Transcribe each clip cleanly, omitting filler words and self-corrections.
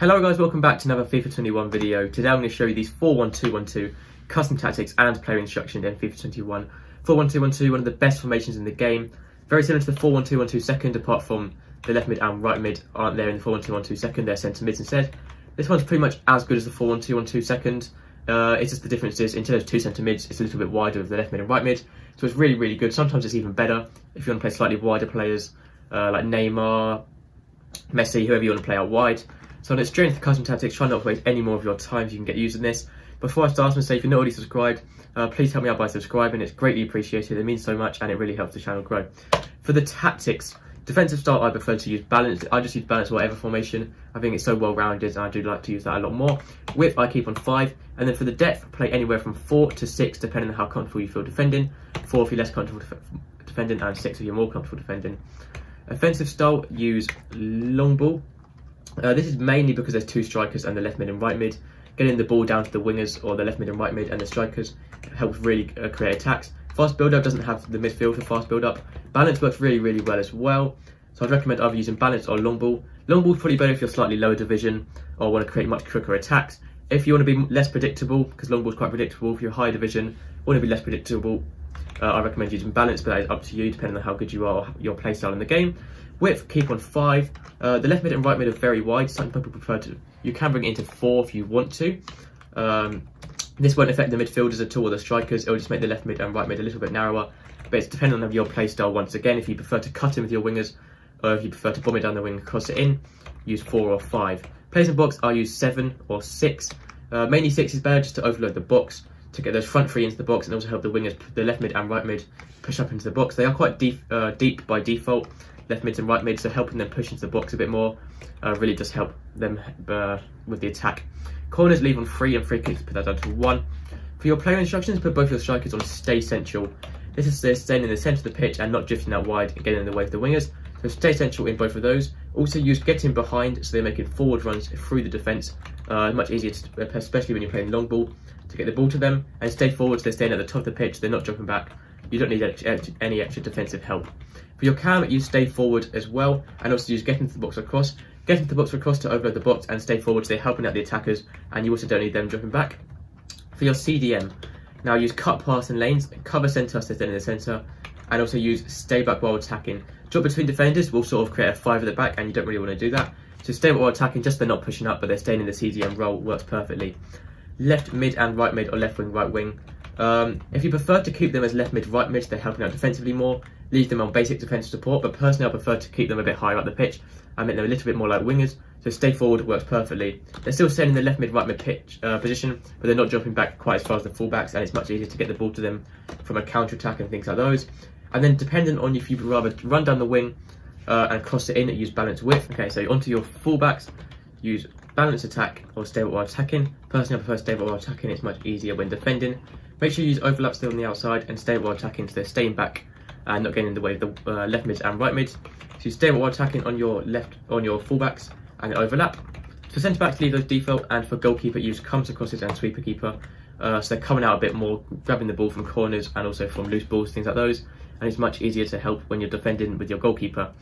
Hello guys, welcome back to another FIFA 21 video. Today I'm going to show you these 4-1-2-1-2 custom tactics and player instruction in FIFA 21. 4-1-2-1-2, one of the best formations in the game. Very similar to the 4-1-2-1-2 second, apart from the left mid and right mid aren't there in the 4-1-2-1-2 second, they're centre mids instead. This one's pretty much as good as the 4-1-2-1-2 second. It's just the difference is, instead of two centre mids, it's a little bit wider with the left mid and right mid. So it's really, really good. Sometimes it's even better if you want to play slightly wider players, like Neymar, Messi, whoever you want to play out wide. So let's straight into the custom tactics, try not to waste any more of your time so you can get using this. Before I start, I'm going to say if you're not already subscribed, please help me out by subscribing. It's greatly appreciated, it means so much and it really helps the channel grow. For the tactics, defensive style I prefer to use balance. I just use balance whatever formation. I think it's so well rounded and I do like to use that a lot more. Width I keep on 5, and then for the depth, play anywhere from 4 to 6 depending on how comfortable you feel defending. 4 if you're less comfortable defending and 6 if you're more comfortable defending. Offensive style, use long ball. This is mainly because there's two strikers and the left mid and right mid. Getting the ball down to the wingers or the left mid and right mid and the strikers helps really create attacks. Fast build-up doesn't have the midfield for fast build-up. Balance works really, really well as well. So I'd recommend either using balance or long ball. Long ball is probably better if you're slightly lower division or want to create much quicker attacks. If you want to be less predictable, because long ball is quite predictable, if you're higher division, want to be less predictable, I recommend using balance, but that is up to you depending on how good you are or your playstyle in the game. Width, keep on 5. The left mid and right mid are very wide. Some people prefer to. You can bring it into 4 if you want to. This won't affect the midfielders at all or the strikers. It will just make the left mid and right mid a little bit narrower. But it's dependent on your playstyle once again. If you prefer to cut in with your wingers, or if you prefer to bomb it down the wing and cross it in, use 4 or 5. Players in box, I use 7 or 6. Mainly 6 is better just to overload the box, to get those front three into the box and also help the wingers, the left mid and right mid, push up into the box. They are quite deep by default, left mids and right mids, so helping them push into the box a bit more really does help them with the attack. Corners leave on 3 and free kicks put that down to 1. For your player instructions, put both your strikers on stay central. This is staying in the centre of the pitch and not drifting out wide and getting in the way of the wingers. So stay central in both of those. Also use getting behind, so they're making forward runs through the defence. Much easier, especially when you're playing long ball, to get the ball to them. And stay forward, so they're staying at the top of the pitch, they're not jumping back. You don't need any extra defensive help. For your cam, use stay forward as well, and also use get into the box across. Get into the box across to overload the box and stay forward, so they're helping out the attackers, and you also don't need them jumping back. For your CDM, now use cut pass and lanes, cover centre, so they're in the centre, and also use stay back while attacking. Drop between defenders will sort of create a 5 at the back, and you don't really want to do that. So stay while attacking, just they're not pushing up, but they're staying in the CDM role, works perfectly. Left mid and right mid, or left wing, right wing. If you prefer to keep them as left mid, right mid, they're helping out defensively more. Leave them on basic defensive support, but personally I prefer to keep them a bit higher up the pitch and make them a little bit more like wingers. So stay forward works perfectly. They're still staying in the left mid, right mid pitch position, but they're not jumping back quite as far as the fullbacks, and it's much easier to get the ball to them from a counter attack and things like those. And then depending on if you'd rather run down the wing and cross it in, use balance width. Okay, so onto your fullbacks, use balance attack or stay while attacking. Personally I prefer stay while attacking, it's much easier when defending. Make sure you use overlap still on the outside and stay while attacking, so they're staying back and not getting in the way of the left mids and right mids. So you stay while attacking on your fullbacks and overlap. For centre backs, leave those default, and for goalkeeper, use comes crosses and sweeper keeper. So they're coming out a bit more, grabbing the ball from corners and also from loose balls, things like those. And it's much easier to help when you're defending with your goalkeeper.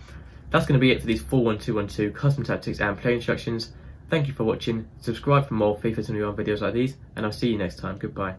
That's going to be it for these 4-1-2-1-2 custom tactics and play instructions. Thank you for watching. Subscribe for more FIFA 21 videos like these, and I'll see you next time. Goodbye.